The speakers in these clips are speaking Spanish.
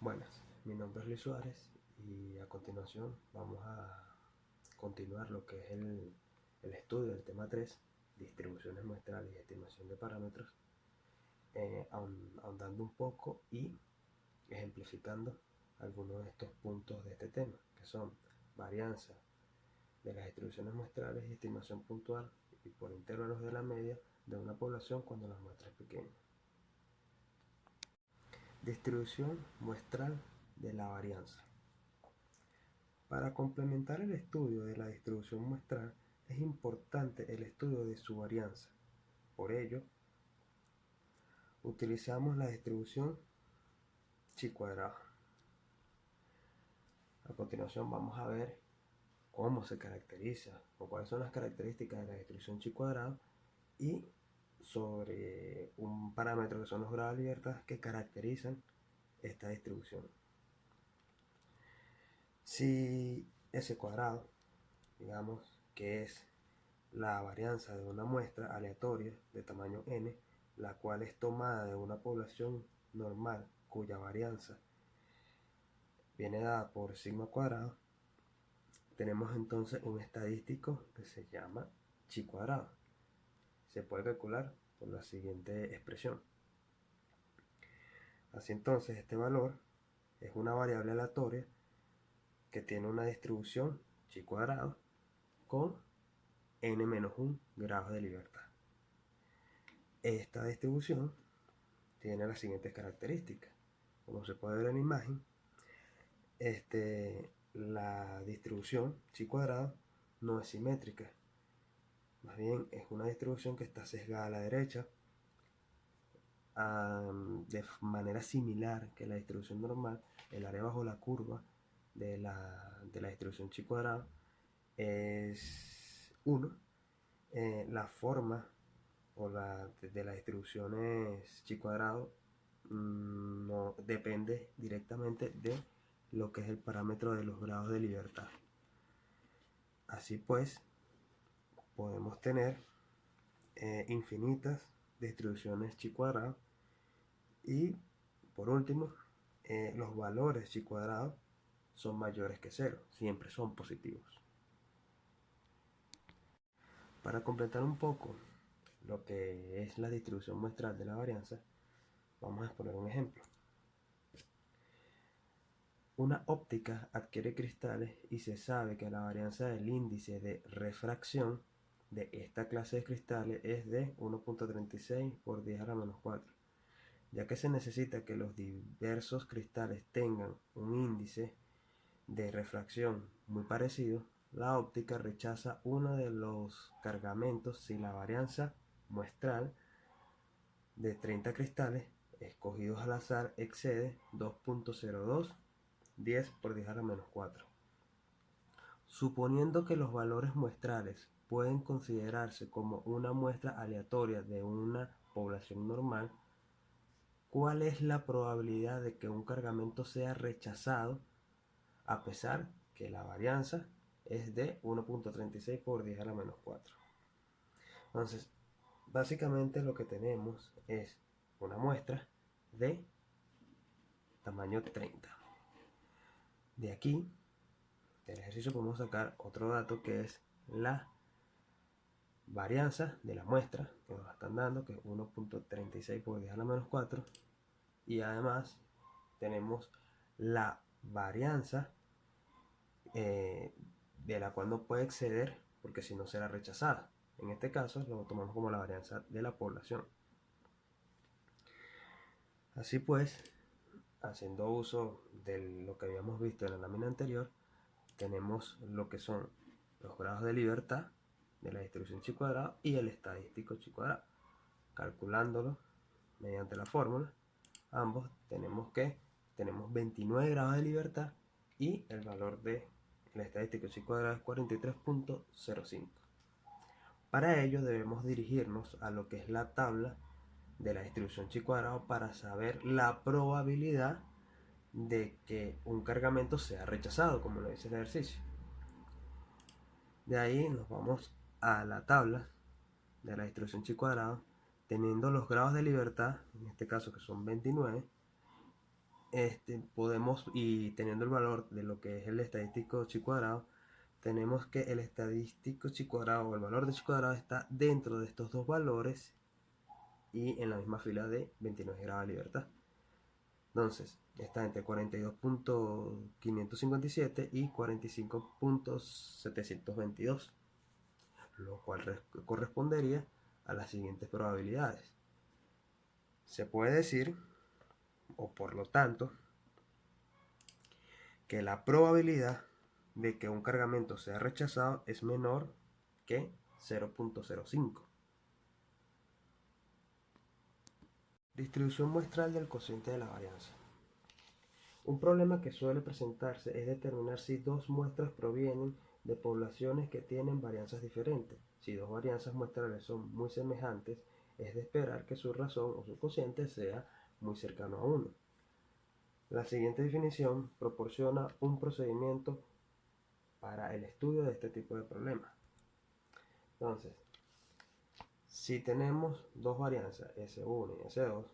Buenas, mi nombre es Luis Suárez y a continuación vamos a continuar lo que es el estudio del tema 3, distribuciones muestrales y estimación de parámetros, ahondando un poco y ejemplificando algunos de estos puntos de este tema, que son varianza de las distribuciones muestrales y estimación puntual y por intervalos de la media de una población cuando la muestra es pequeña. Distribución muestral de la varianza. Para complementar el estudio de la distribución muestral es importante el estudio de su varianza. Por ello, utilizamos la distribución chi cuadrado. A continuación vamos a ver cómo se caracteriza o cuáles son las características de la distribución chi cuadrado y sobre un parámetro que son los grados de libertad que caracterizan esta distribución. Si S cuadrado, digamos que es la varianza de una muestra aleatoria de tamaño n, la cual es tomada de una población normal cuya varianza viene dada por sigma cuadrado, tenemos entonces un estadístico que se llama chi cuadrado. Se puede calcular por la siguiente expresión. Así entonces este valor es una variable aleatoria que tiene una distribución chi cuadrado con n-1 grados de libertad. Esta distribución tiene las siguientes características. Como se puede ver en la imagen, la distribución chi cuadrado no es simétrica. Más bien es una distribución que está sesgada a la derecha de manera similar que la distribución normal. El área bajo la curva de la distribución chi cuadrado es 1. La forma de la distribución es chi cuadrado no depende directamente de lo que es el parámetro de los grados de libertad. Así pues, podemos tener infinitas distribuciones chi cuadrado y por último los valores chi cuadrado son mayores que 0, siempre son positivos. Para completar un poco lo que es la distribución muestral de la varianza, vamos a exponer un ejemplo. Una óptica adquiere cristales y se sabe que la varianza del índice de refracción de esta clase de cristales es de 1.36 por 10 a la menos 4, ya que se necesita que los diversos cristales tengan un índice de refracción muy parecido. La óptica rechaza uno de los cargamentos si la varianza muestral de 30 cristales escogidos al azar excede 2.02 10 por 10 a la menos 4. Suponiendo que los valores muestrales pueden considerarse como una muestra aleatoria de una población normal, ¿cuál es la probabilidad de que un cargamento sea rechazado a pesar que la varianza es de 1.36 por 10 a la menos 4? Entonces, básicamente lo que tenemos es una muestra de tamaño 30. De aquí, del ejercicio, podemos sacar otro dato que es la varianza de la muestra que nos están dando, que es 1.36 por 10 a la menos 4. Y además tenemos la varianza de la cual no puede exceder, porque si no será rechazada. En este caso lo tomamos como la varianza de la población. Así pues, haciendo uso de lo que habíamos visto en la lámina anterior, tenemos lo que son los grados de libertad de la distribución chi cuadrado y el estadístico chi cuadrado. Calculándolo mediante la fórmula, ambos tenemos 29 grados de libertad y el valor del estadístico chi cuadrado es 43.05. Para ello debemos dirigirnos a lo que es la tabla de la distribución chi cuadrado para saber la probabilidad de que un cargamento sea rechazado, como lo dice el ejercicio. De ahí nos vamos a la tabla de la distribución chi cuadrado, teniendo los grados de libertad, en este caso que son 29, podemos, y teniendo el valor de lo que es el estadístico chi cuadrado, tenemos que el estadístico chi cuadrado o el valor de chi cuadrado está dentro de estos dos valores y en la misma fila de 29 grados de libertad. Entonces, está entre 42.557 y 45.722, lo cual correspondería a las siguientes probabilidades. Se puede decir, o por lo tanto, que la probabilidad de que un cargamento sea rechazado es menor que 0.05. Distribución muestral del cociente de la varianza. Un problema que suele presentarse es determinar si dos muestras provienen de poblaciones que tienen varianzas diferentes. Si dos varianzas muestrales son muy semejantes, es de esperar que su razón o su cociente sea muy cercano a 1. La siguiente definición proporciona un procedimiento para el estudio de este tipo de problemas. Entonces, si tenemos dos varianzas, S1 y S2,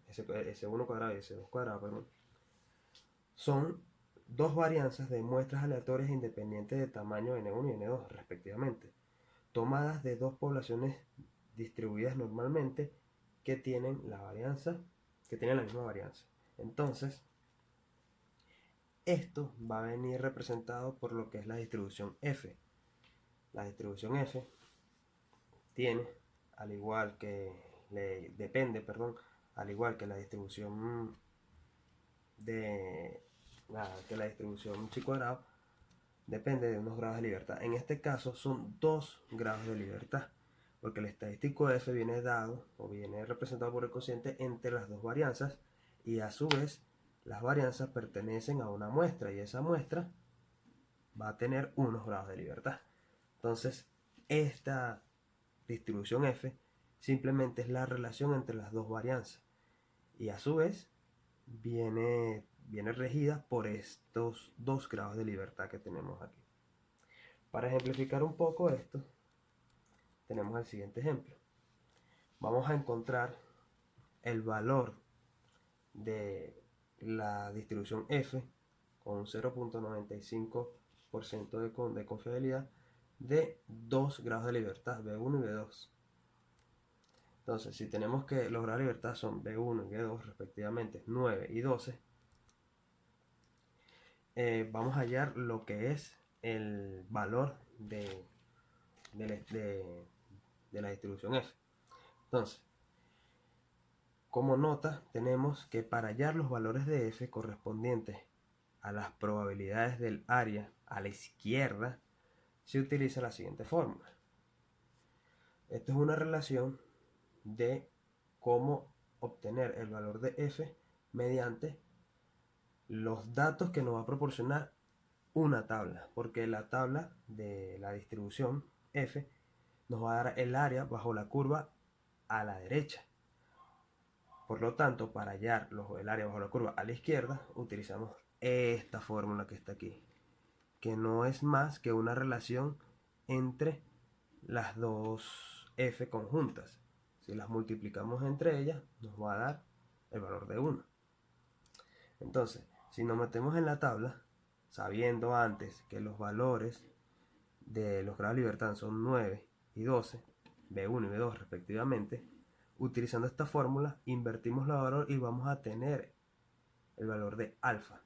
S1 cuadrado y S2 cuadrado, perdón, son dos varianzas de muestras aleatorias independientes de tamaño N1 y N2 respectivamente, tomadas de dos poblaciones distribuidas normalmente que tienen la misma varianza. Entonces, esto va a venir representado por lo que es la distribución F. La distribución F tiene, al igual que al igual que la distribución chi cuadrado, depende de unos grados de libertad. En este caso son 2 grados de libertad, porque el estadístico F viene dado o viene representado por el cociente entre las dos varianzas, y a su vez las varianzas pertenecen a una muestra y esa muestra va a tener unos grados de libertad. Entonces, esta distribución F simplemente es la relación entre las dos varianzas y a su vez viene regida por estos 2 grados de libertad que tenemos aquí. Para ejemplificar un poco esto, tenemos el siguiente ejemplo. Vamos a encontrar el valor de la distribución F con un 0.95% de confiabilidad de 2 grados de libertad, B1 y B2. Entonces, si tenemos que los grados de libertad son B1 y B2 respectivamente, 9 y 12, vamos a hallar lo que es el valor de la distribución F. Entonces, como nota, tenemos que para hallar los valores de F correspondientes a las probabilidades del área a la izquierda, se utiliza la siguiente fórmula. Esto es una relación de cómo obtener el valor de F mediante los datos que nos va a proporcionar una tabla, porque la tabla de la distribución F nos va a dar el área bajo la curva a la derecha. Por lo tanto, para hallar el área bajo la curva a la izquierda, utilizamos esta fórmula que está aquí, que no es más que una relación entre las dos F conjuntas. Si las multiplicamos entre ellas, nos va a dar el valor de 1. Entonces, si nos metemos en la tabla, sabiendo antes que los valores de los grados de libertad son 9 y 12, B1 y B2 respectivamente, utilizando esta fórmula, invertimos la valor y vamos a tener el valor de alfa.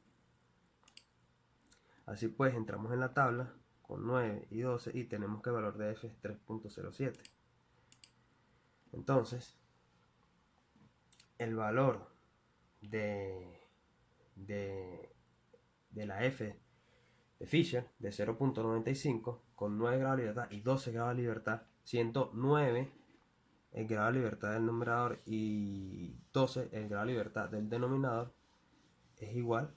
Así pues, entramos en la tabla con 9 y 12 y tenemos que el valor de F es 3.07. Entonces, el valor de la F de Fisher de 0.95 con 9 grados de libertad y 12 grados de libertad, siendo 9 el grado de libertad del numerador y 12 el grado de libertad del denominador, es igual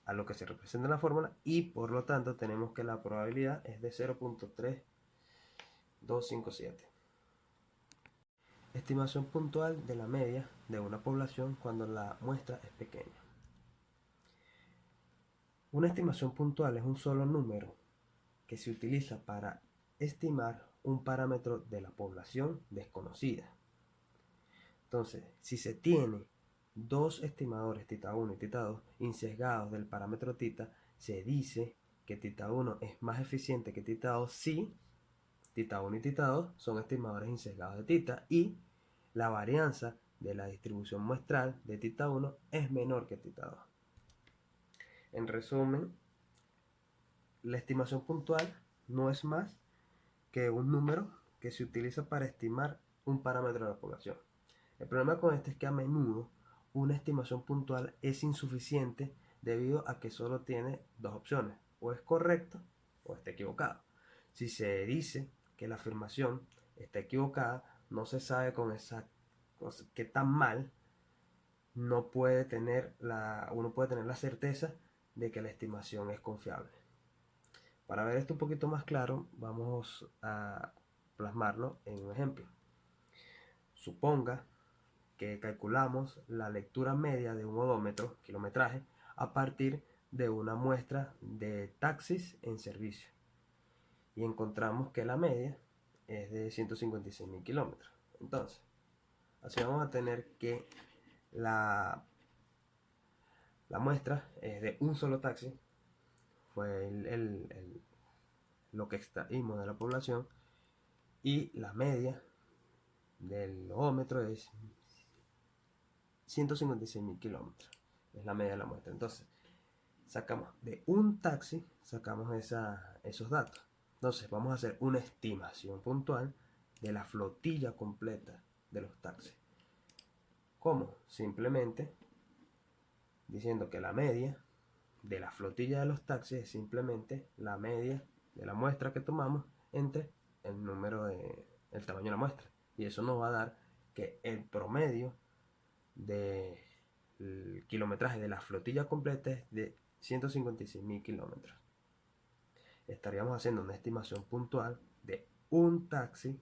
a lo que se representa en la fórmula, y por lo tanto tenemos que la probabilidad es de 0.3257. Estimación puntual de la media de una población cuando la muestra es pequeña. Una estimación puntual es un solo número que se utiliza para estimar un parámetro de la población desconocida. Entonces, si se tiene dos estimadores tita 1 y tita 2 insesgados del parámetro tita, se dice que tita 1 es más eficiente que tita 2 si tita 1 y tita 2 son estimadores insesgados de tita y la varianza de la distribución muestral de tita 1 es menor que tita 2. En resumen, la estimación puntual no es más que un número que se utiliza para estimar un parámetro de la población. El problema con este es que a menudo una estimación puntual es insuficiente debido a que solo tiene dos opciones, o es correcto o está equivocado. Si se dice que la afirmación está equivocada, no se sabe con exactitud qué tan mal uno puede tener la certeza de que la estimación es confiable. Para ver esto un poquito más claro, vamos a plasmarlo en un ejemplo. Suponga que calculamos la lectura media de un odómetro, kilometraje, a partir de una muestra de taxis en servicio. Y encontramos que la media es de 156.000 kilómetros. Entonces, así vamos a tener que la muestra es de un solo taxi, fue lo que extraímos de la población, y la media del odómetro es 156.000 kilómetros, es la media de la muestra. Entonces, sacamos de un taxi, sacamos esos datos. Entonces, vamos a hacer una estimación puntual de la flotilla completa de los taxis. ¿Cómo? Simplemente diciendo que la media de la flotilla de los taxis es simplemente la media de la muestra que tomamos entre el tamaño de la muestra. Y eso nos va a dar que el promedio del kilometraje de la flotilla completa es de 156.000 kilómetros. Estaríamos haciendo una estimación puntual de un taxi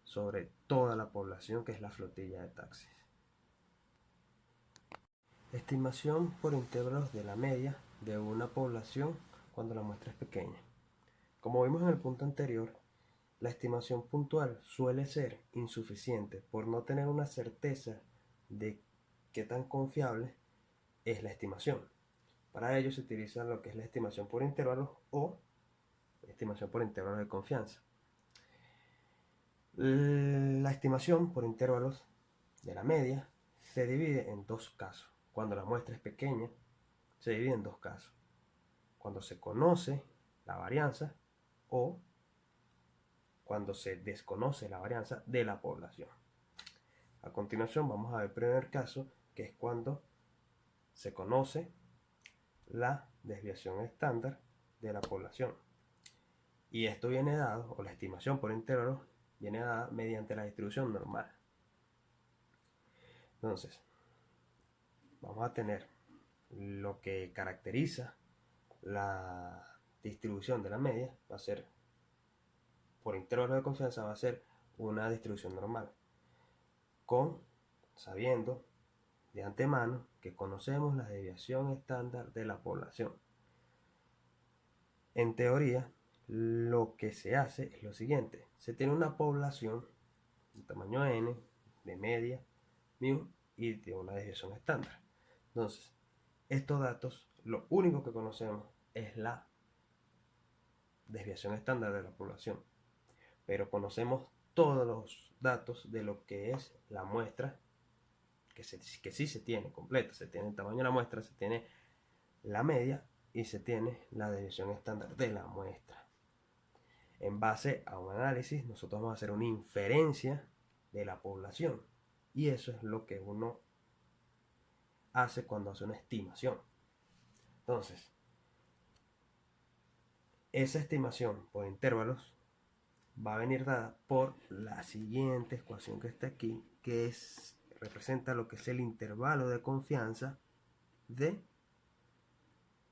sobre toda la población, que es la flotilla de taxis. Estimación por intervalos de la media de una población cuando la muestra es pequeña. Como vimos en el punto anterior, la estimación puntual suele ser insuficiente por no tener una certeza de qué tan confiable es la estimación. Para ello se utiliza lo que es la estimación por intervalos o estimación por intervalos de confianza. La estimación por intervalos de la media se divide en dos casos. Cuando la muestra es pequeña, se divide en dos casos. Cuando se conoce la varianza o cuando se desconoce la varianza de la población. A continuación vamos a ver el primer caso, que es cuando se conoce la desviación estándar de la población. Y esto viene dado, o la estimación por intervalos, viene dada mediante la distribución normal. Entonces, vamos a tener lo que caracteriza la distribución de la media, va a ser, por intervalo de confianza, va a ser una distribución normal, sabiendo de antemano que conocemos la desviación estándar de la población. En teoría, lo que se hace es lo siguiente: se tiene una población de tamaño n, de media, mu y de una desviación estándar. Entonces, estos datos, lo único que conocemos es la desviación estándar de la población, pero conocemos todos los datos de lo que es la muestra, que sí se tiene completa. Se tiene el tamaño de la muestra, se tiene la media y se tiene la desviación estándar de la muestra. En base a un análisis, nosotros vamos a hacer una inferencia de la población, y eso es lo que uno hace cuando hace una estimación. Entonces, esa estimación por intervalos va a venir dada por la siguiente ecuación que está aquí, que representa lo que es el intervalo de confianza de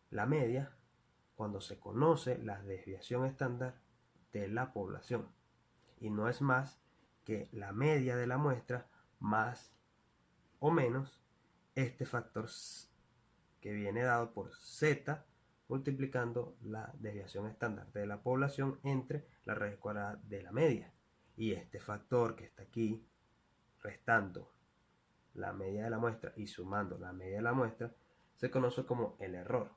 la media cuando se conoce la desviación estándar de la población, y no es más que la media de la muestra más o menos este factor que viene dado por z multiplicando la desviación estándar de la población entre la raíz cuadrada de la media, y este factor que está aquí restando la media de la muestra y sumando la media de la muestra, se conoce como el error.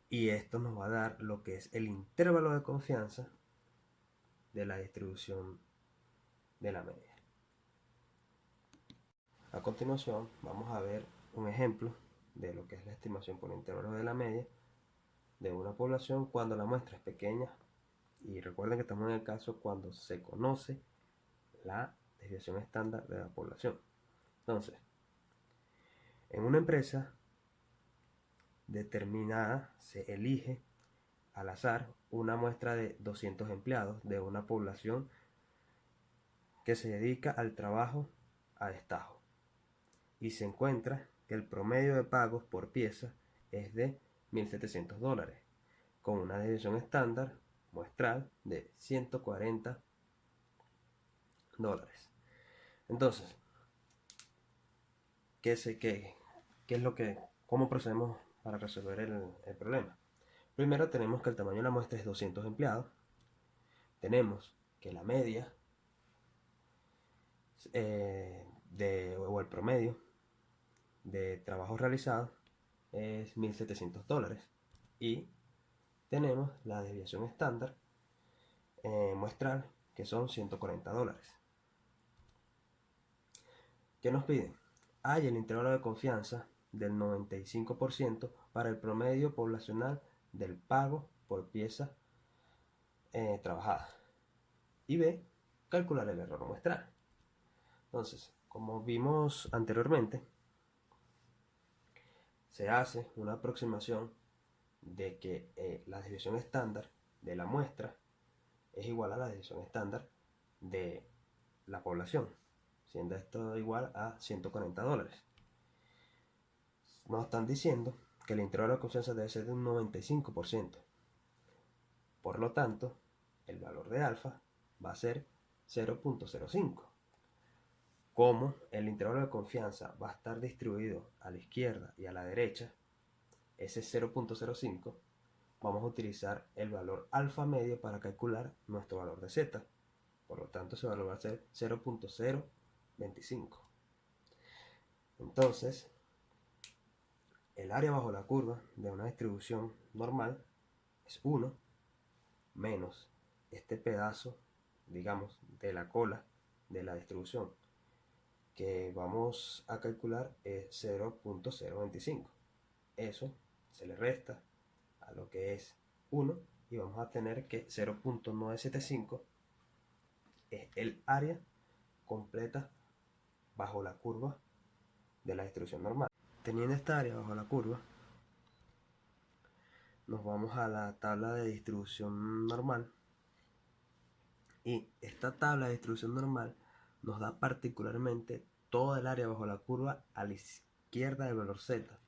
Y esto nos va a dar lo que es el intervalo de confianza de la distribución de la media. A continuación vamos a ver un ejemplo de lo que es la estimación por intervalos de la media de una población cuando la muestra es pequeña, y recuerden que estamos en el caso cuando se conoce la desviación estándar de la población. Entonces, en una empresa determinada se elige al azar una muestra de 200 empleados de una población que se dedica al trabajo a destajo, y se encuentra que el promedio de pagos por pieza es de $1.700, con una desviación estándar muestral de $140. Entonces, ¿cómo procedemos para resolver el problema? Primero tenemos que el tamaño de la muestra es 200 empleados. Tenemos que la media o el promedio de trabajos realizados es $1.700. Y tenemos la desviación estándar muestral, que son $140. ¿Qué nos piden? Hay el intervalo de confianza del 95% para el promedio poblacional del pago por pieza trabajada. Y B, calcular el error muestral. Entonces, como vimos anteriormente, se hace una aproximación de que la desviación estándar de la muestra es igual a la desviación estándar de la población, siendo esto igual a $140. Nos están diciendo que el intervalo de confianza debe ser de un 95%. Por lo tanto, el valor de alfa va a ser 0.05. Como el intervalo de confianza va a estar distribuido a la izquierda y a la derecha, ese 0.05, vamos a utilizar el valor alfa medio para calcular nuestro valor de z. Por lo tanto, ese valor va a ser 0.025. Entonces, el área bajo la curva de una distribución normal es 1 menos este pedazo, digamos, de la cola de la distribución que vamos a calcular es 0.025. Eso se le resta a lo que es 1 y vamos a tener que 0.975 es el área completa bajo la curva de la distribución normal. Teniendo esta área bajo la curva, nos vamos a la tabla de distribución normal, y esta tabla de distribución normal nos da particularmente toda el área bajo la curva a la izquierda del valor z.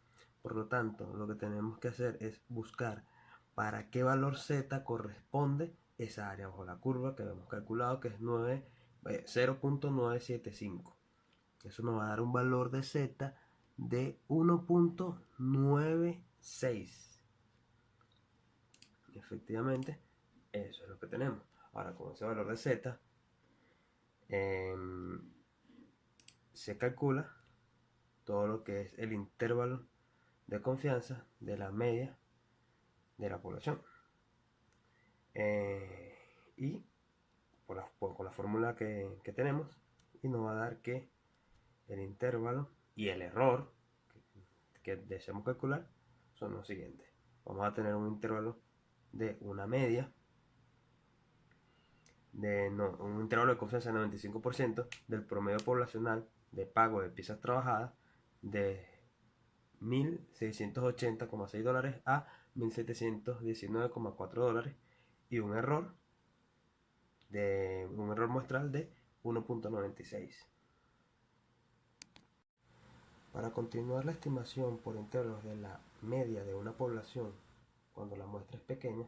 Por lo tanto, lo que tenemos que hacer es buscar para qué valor z corresponde esa área bajo la curva que hemos calculado, que es 0.975. Eso nos va a dar un valor de z de 1.96. Efectivamente, eso es lo que tenemos. Ahora, con ese valor de z, se calcula todo lo que es el intervalo de confianza de la media de la población. Y con la fórmula que tenemos, y nos va a dar que el intervalo y el error que deseamos calcular son los siguientes. Vamos a tener un intervalo de una media un intervalo de confianza del 95% del promedio poblacional de pago de piezas trabajadas de $1.680,6 a $1.719,4, y un error muestral de 1.96. Para continuar la estimación por intervalos de la media de una población cuando la muestra es pequeña,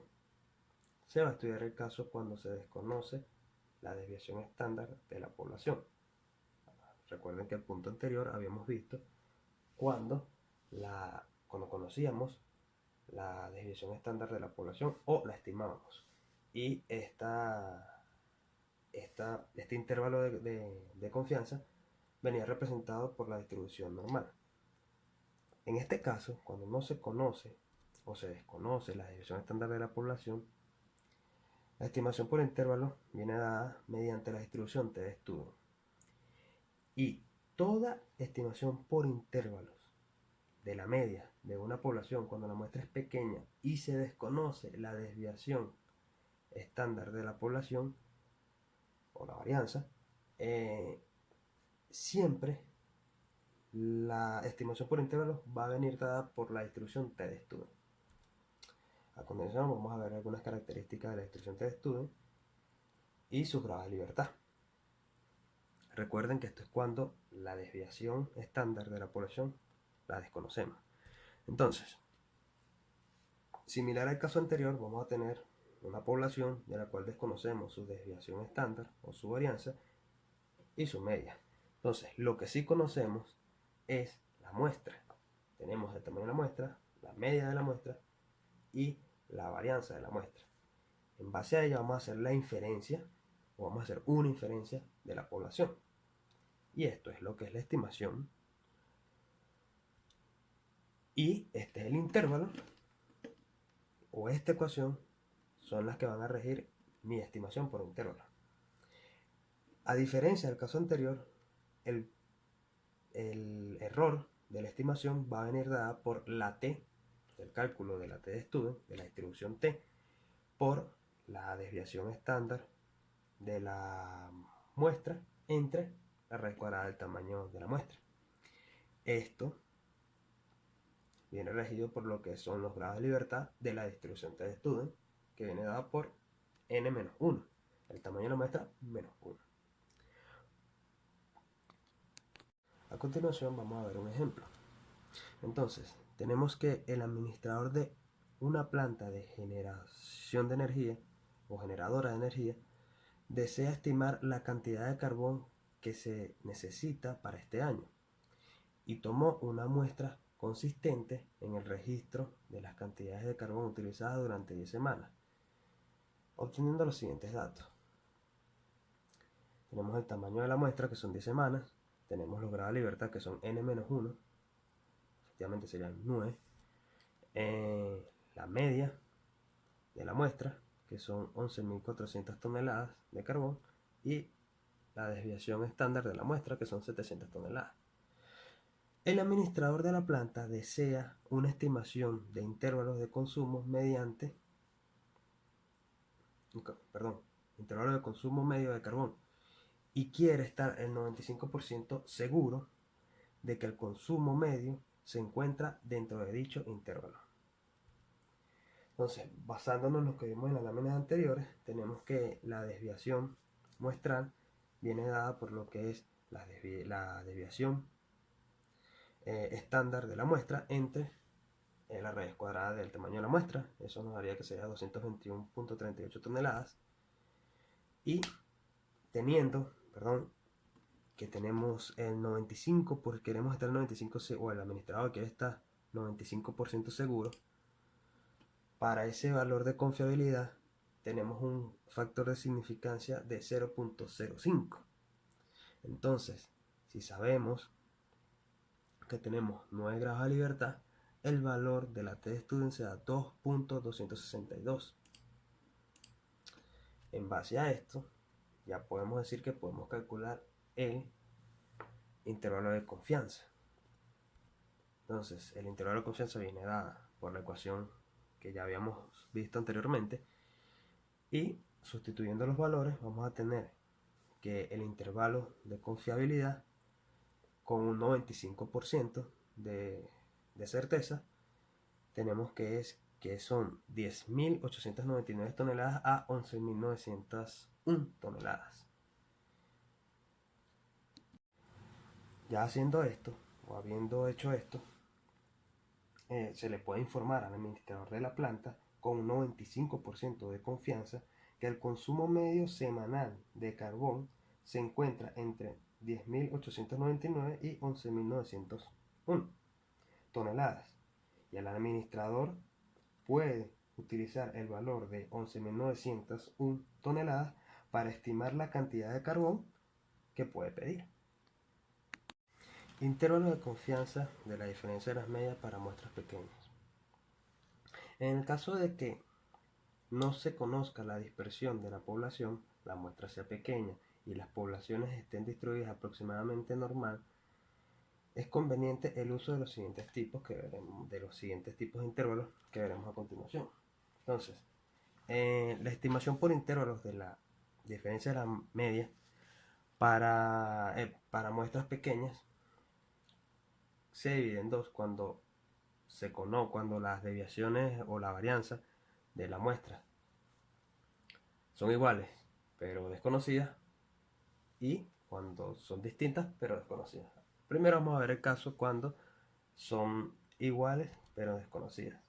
se va a estudiar el caso cuando se desconoce la desviación estándar de la población. Recuerden que el punto anterior habíamos visto cuando conocíamos la desviación estándar de la población o la estimábamos. Y este intervalo de confianza venía representado por la distribución normal. En este caso, cuando no se conoce o se desconoce la desviación estándar de la población, la estimación por intervalos viene dada mediante la distribución T de Student. Y toda estimación por intervalos de la media de una población cuando la muestra es pequeña y se desconoce la desviación estándar de la población o la varianza, siempre la estimación por intervalos va a venir dada por la distribución T de Student. A continuación vamos a ver algunas características de la distribución T de Student y sus grados de libertad. Recuerden que esto es cuando la desviación estándar de la población la desconocemos. Entonces, similar al caso anterior, vamos a tener una población de la cual desconocemos su desviación estándar o su varianza y su media. Entonces, lo que sí conocemos es la muestra. Tenemos el tamaño de la muestra, la media de la muestra y la varianza de la muestra. En base a ella vamos a hacer la inferencia o vamos a hacer una inferencia de la población. Y esto es lo que es la estimación. Y este es el intervalo o esta ecuación son las que van a regir mi estimación por intervalo. A diferencia del caso anterior, el error de la estimación va a venir dada por la T, el cálculo de la T de Student, de la distribución T, por la desviación estándar de la muestra entre la raíz cuadrada del tamaño de la muestra. Esto viene regido por lo que son los grados de libertad de la distribución T de Student, que viene dada por n-1, el tamaño de la muestra menos 1. A continuación vamos a ver un ejemplo. Entonces, tenemos que el administrador de una planta de generación de energía o generadora de energía desea estimar la cantidad de carbón que se necesita para este año y tomó una muestra consistente en el registro de las cantidades de carbón utilizadas durante 10 semanas, obteniendo los siguientes datos. Tenemos el tamaño de la muestra, que son 10 semanas, tenemos los grados de libertad, que son n-1, efectivamente serían 9, la media de la muestra, que son 11.400 toneladas de carbón, y la desviación estándar de la muestra, que son 700 toneladas. El administrador de la planta desea una estimación de intervalos de consumo mediante, intervalos de consumo medio de carbón, y quiere estar el 95% seguro de que el consumo medio se encuentra dentro de dicho intervalo. Entonces, basándonos en lo que vimos en las láminas anteriores, tenemos que la desviación muestral viene dada por lo que es la desviación estándar de la muestra entre la raíz cuadrada del tamaño de la muestra. Eso nos daría que sería 221.38 toneladas. Y teniendo, que tenemos el 95, porque queremos estar el 95, o el administrador quiere estar 95% seguro, para ese valor de confiabilidad tenemos un factor de significancia de 0.05. Entonces, si sabemos que tenemos 9 grados de libertad, el valor de la T de Student será 2.262. En base a esto, ya podemos decir que podemos calcular el intervalo de confianza. Entonces, el intervalo de confianza viene dada por la ecuación que ya habíamos visto anteriormente, y sustituyendo los valores vamos a tener que el intervalo de confiabilidad con un 95% de certeza tenemos que son 10.899 toneladas a 11.901 toneladas. Ya haciendo esto, o habiendo hecho esto, se le puede informar al administrador de la planta con un 95% de confianza que el consumo medio semanal de carbón se encuentra entre 10.899 y 11.901 toneladas, y el administrador puede utilizar el valor de 11.901 toneladas para estimar la cantidad de carbón que puede pedir. Intervalo de confianza de la diferencia de las medias para muestras pequeñas. En el caso de que no se conozca la dispersión de la población, la muestra sea pequeña y las poblaciones estén distribuidas aproximadamente normal, es conveniente el uso de los siguientes tipos de intervalos que veremos a continuación. Entonces, la estimación por intervalos de la diferencia de la media para muestras pequeñas se divide en dos cuando las desviaciones o la varianza de la muestra son iguales pero desconocidas, y cuando son distintas pero desconocidas. Primero vamos a ver el caso cuando son iguales pero desconocidas.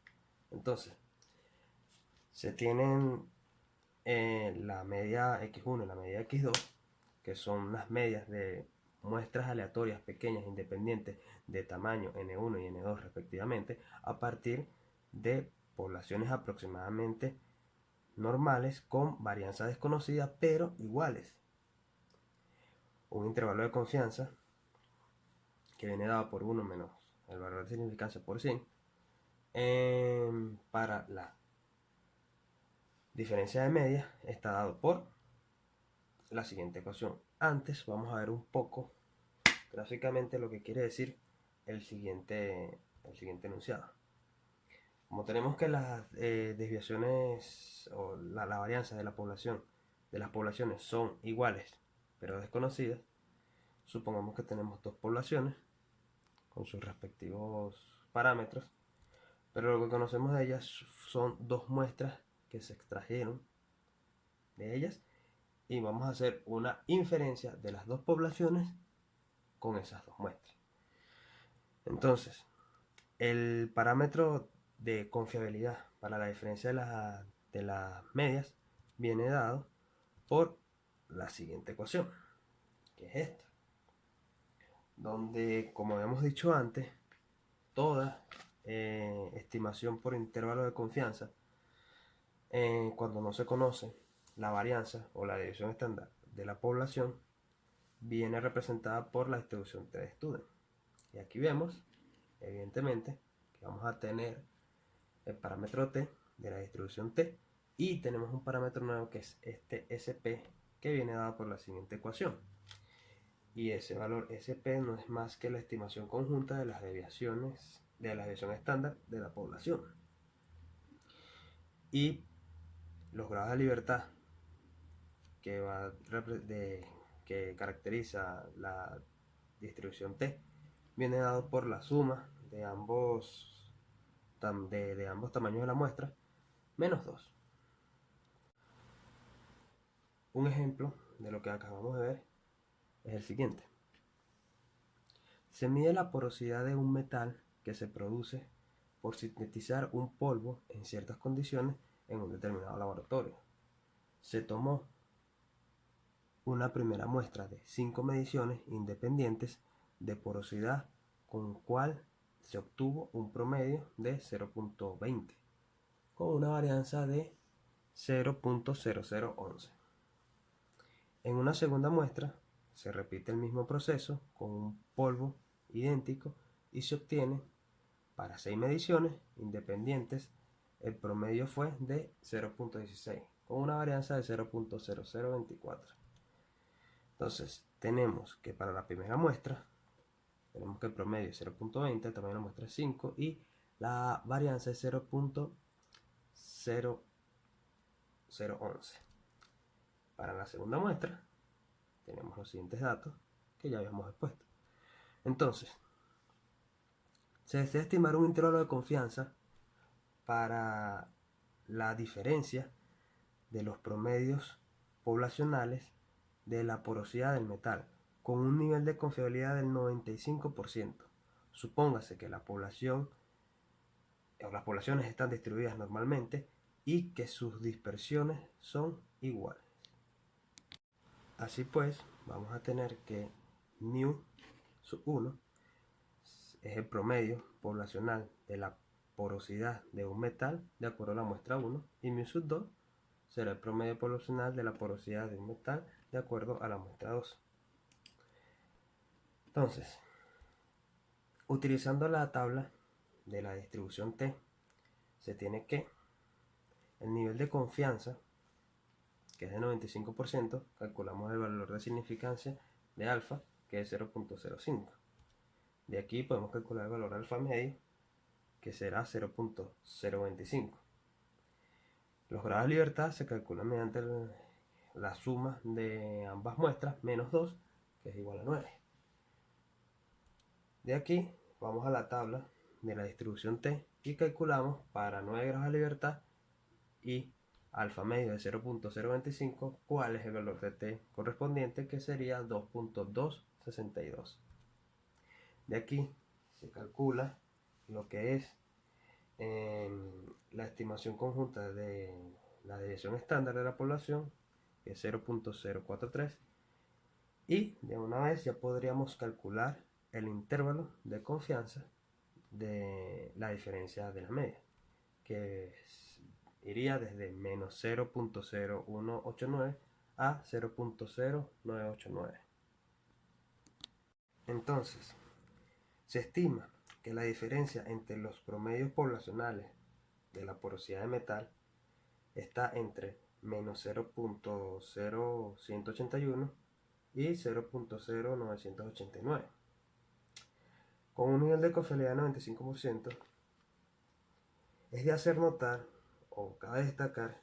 Entonces, se tienen la media x1 y la media x2, que son las medias de muestras aleatorias pequeñas independientes de tamaño n1 y n2 respectivamente, a partir de poblaciones aproximadamente normales con varianza desconocida pero iguales. Un intervalo de confianza que viene dado por 1 menos el valor de significancia por 100 para la diferencia de medias está dado por la siguiente ecuación. Antes vamos a ver un poco gráficamente lo que quiere decir el siguiente enunciado. Como tenemos que las desviaciones o la varianza de las poblaciones son iguales pero desconocidas, supongamos que tenemos dos poblaciones con sus respectivos parámetros, pero lo que conocemos de ellas son dos muestras que se extrajeron de ellas, y vamos a hacer una inferencia de las dos poblaciones con esas dos muestras. Entonces, el parámetro de confiabilidad para la diferencia de las medias viene dado por la siguiente ecuación, que es esta, donde, como habíamos dicho antes, toda estimación por intervalo de confianza, cuando no se conoce la varianza o la división estándar de la población, viene representada por la distribución T de Student. Y aquí vemos, evidentemente, que vamos a tener el parámetro T de la distribución T, y tenemos un parámetro nuevo que es este SP, que viene dado por la siguiente ecuación. Y ese valor SP no es más que la estimación conjunta de las desviaciones de la desviación estándar de la población. Y los grados de libertad que caracteriza la distribución T viene dado por la suma de ambos tamaños de la muestra menos 2. Un ejemplo de lo que acabamos de ver es el siguiente. Se mide la porosidad de un metal que se produce por sintetizar un polvo en ciertas condiciones en un determinado laboratorio. Se tomó una primera muestra de 5 mediciones independientes de porosidad, con cual se obtuvo un promedio de 0.20 con una varianza de 0.0011. En una segunda muestra se repite el mismo proceso con un polvo idéntico y se obtiene para 6 mediciones independientes. El promedio fue de 0.16 con una varianza de 0.0024. Entonces tenemos que para la primera muestra tenemos que el promedio es 0.20, el tamaño de la muestra es 5 y la varianza es 0.0011. Para la segunda muestra tenemos los siguientes datos que ya habíamos expuesto. Entonces, se desea estimar un intervalo de confianza para la diferencia de los promedios poblacionales de la porosidad del metal con un nivel de confiabilidad del 95%. Supóngase que la población o las poblaciones están distribuidas normalmente y que sus dispersiones son iguales. Así pues, vamos a tener que μ sub 1 es el promedio poblacional de la porosidad de un metal de acuerdo a la muestra 1, y μ sub 2 será el promedio poblacional de la porosidad de un metal de acuerdo a la muestra 2. Entonces, Utilizando la tabla de la distribución T, se tiene que el nivel de confianza, que es de 95%, calculamos el valor de significancia de alfa, que es 0.05. De aquí podemos calcular el valor alfa medio, que será 0.025. Los grados de libertad se calculan mediante la suma de ambas muestras, menos 2, que es igual a 9. De aquí vamos a la tabla de la distribución T y calculamos para 9 grados de libertad y alfa medio de 0.025 cuál es el valor de T correspondiente, que sería 2.262. De aquí se calcula lo que es la estimación conjunta de la desviación estándar de la población, que es 0.043, y de una vez ya podríamos calcular el intervalo de confianza de la diferencia de la media, que iría desde menos 0.0189 a 0.0989. Entonces, se estima que la diferencia entre los promedios poblacionales de la porosidad de metal está entre menos 0.0181 y 0.0989. Con un nivel de confiabilidad de 95%, es de hacer notar, o cabe destacar,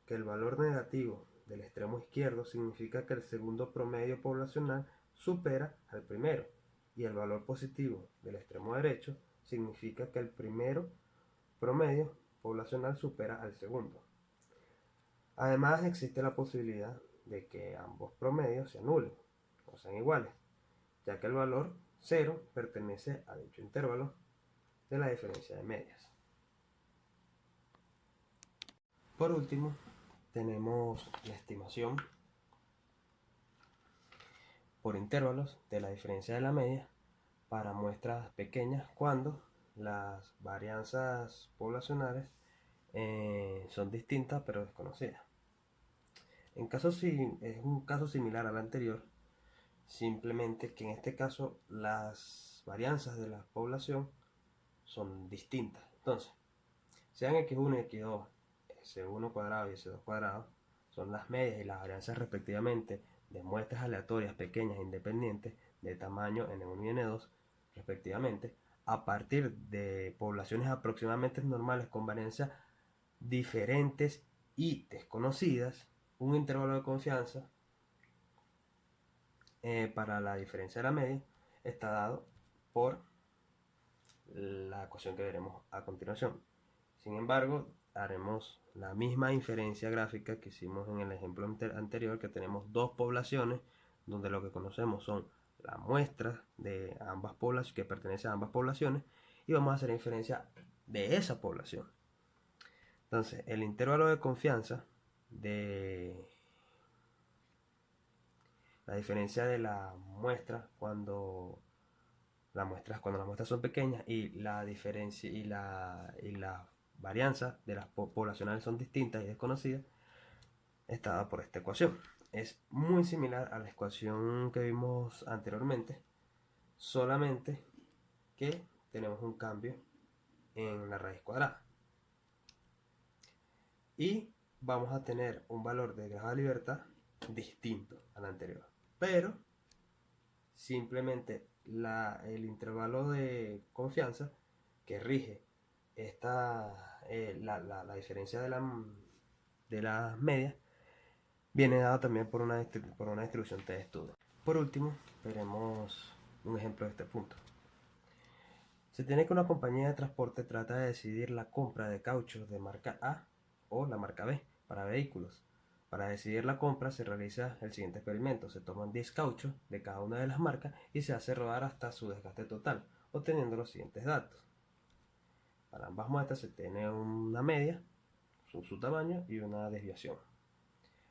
que el valor negativo del extremo izquierdo significa que el segundo promedio poblacional supera al primero, y el valor positivo del extremo derecho significa que el primero promedio poblacional supera al segundo. Además, existe la posibilidad de que ambos promedios se anulen o sean iguales, ya que el valor 0 pertenece a dicho intervalo de la diferencia de medias. Por último, tenemos la estimación por intervalos de la diferencia de la media para muestras pequeñas cuando las varianzas poblacionales son distintas pero desconocidas. Es un caso similar al anterior, simplemente que en este caso las varianzas de la población son distintas. Entonces, sean x1 y x2, s1 cuadrado y s2 cuadrado, son las medias y las varianzas respectivamente de muestras aleatorias pequeñas e independientes de tamaño n1 y n2 respectivamente, a partir de poblaciones aproximadamente normales con varianzas diferentes y desconocidas. Un intervalo de confianza para la diferencia de la media está dado por la ecuación que veremos a continuación. Sin embargo, haremos la misma inferencia gráfica que hicimos en el ejemplo anterior, que tenemos dos poblaciones donde lo que conocemos son las muestras de ambas poblaciones que pertenecen a ambas poblaciones, y vamos a hacer inferencia de esa población. Entonces, el intervalo de confianza de la diferencia de la muestra cuando las muestras son pequeñas y la diferencia y la varianza de las poblacionales son distintas y desconocidas, está dada por esta ecuación. Es muy similar a la ecuación que vimos anteriormente, solamente que tenemos un cambio en la raíz cuadrada. Y vamos a tener un valor de grado de libertad distinto al anterior. Pero simplemente el intervalo de confianza que rige la diferencia de las medias viene dada también por una distribución T de estudio. Por último, veremos un ejemplo de este punto. Se tiene que una compañía de transporte trata de decidir la compra de cauchos de marca A o la marca B para vehículos. Para decidir la compra se realiza el siguiente experimento. Se toman 10 cauchos de cada una de las marcas y se hace rodar hasta su desgaste total, obteniendo los siguientes datos. Para ambas muestras se tiene una media, su tamaño y una desviación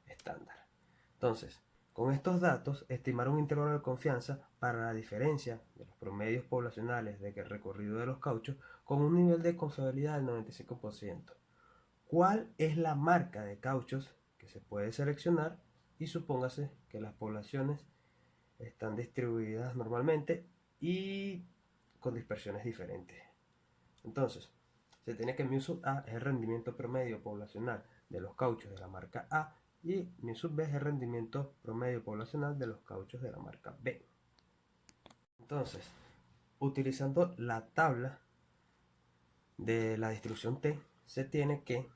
estándar. Entonces, con estos datos, estimar un intervalo de confianza para la diferencia de los promedios poblacionales de recorrido de los cauchos con un nivel de confiabilidad del 95%. ¿Cuál es la marca de cauchos que se puede seleccionar? Y supóngase que las poblaciones están distribuidas normalmente y con dispersiones diferentes. Entonces, se tiene que mu sub A es el rendimiento promedio poblacional de los cauchos de la marca A y mu sub B es el rendimiento promedio poblacional de los cauchos de la marca B. Entonces, utilizando la tabla de la distribución T, se tiene que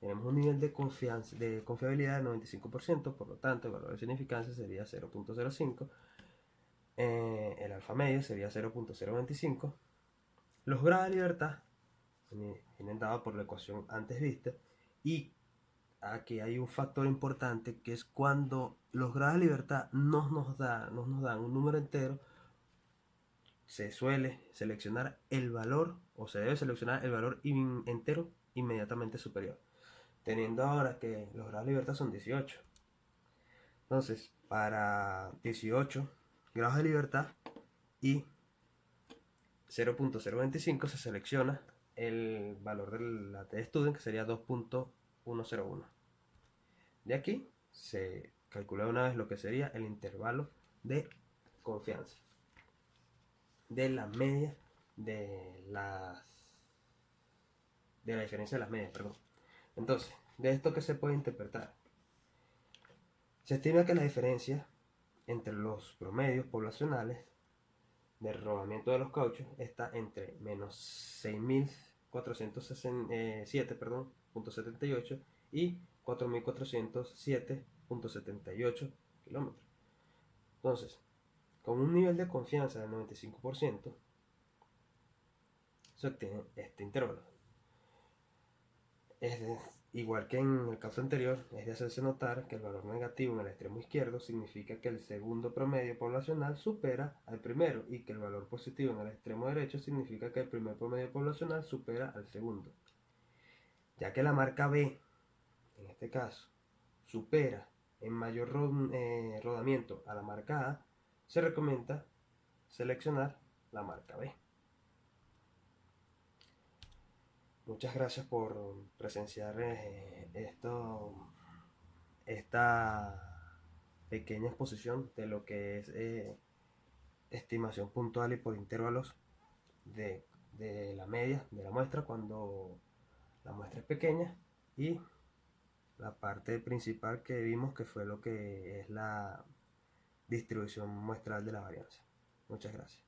tenemos un nivel de confiabilidad de 95%, por lo tanto el valor de significancia sería 0.05, el alfa medio sería 0.025, los grados de libertad vienen dados por la ecuación antes vista, y aquí hay un factor importante que es cuando los grados de libertad no nos dan un número entero, se suele seleccionar el valor, o se debe seleccionar el valor entero inmediatamente superior, teniendo ahora que los grados de libertad son 18. Entonces, para 18 grados de libertad y 0.025 se selecciona el valor de la T-Student, que sería 2.101. De aquí se calcula una vez lo que sería el intervalo de confianza de la media de la diferencia de las medias, perdón. Entonces, de esto que se puede interpretar, se estima que la diferencia entre los promedios poblacionales del rodamiento de los cauchos está entre menos 6.407.78 y 4.407.78 kilómetros. Entonces, con un nivel de confianza del 95%, se obtiene este intervalo. Igual que en el caso anterior, es de hacerse notar que el valor negativo en el extremo izquierdo significa que el segundo promedio poblacional supera al primero, y que el valor positivo en el extremo derecho significa que el primer promedio poblacional supera al segundo. Ya que la marca B, en este caso, supera en mayor rodamiento a la marca A, se recomienda seleccionar la marca B. Muchas gracias por presenciar esta pequeña exposición de lo que es estimación puntual y por intervalos de la media de la muestra cuando la muestra es pequeña, y la parte principal que vimos, que fue lo que es la distribución muestral de la varianza. Muchas gracias.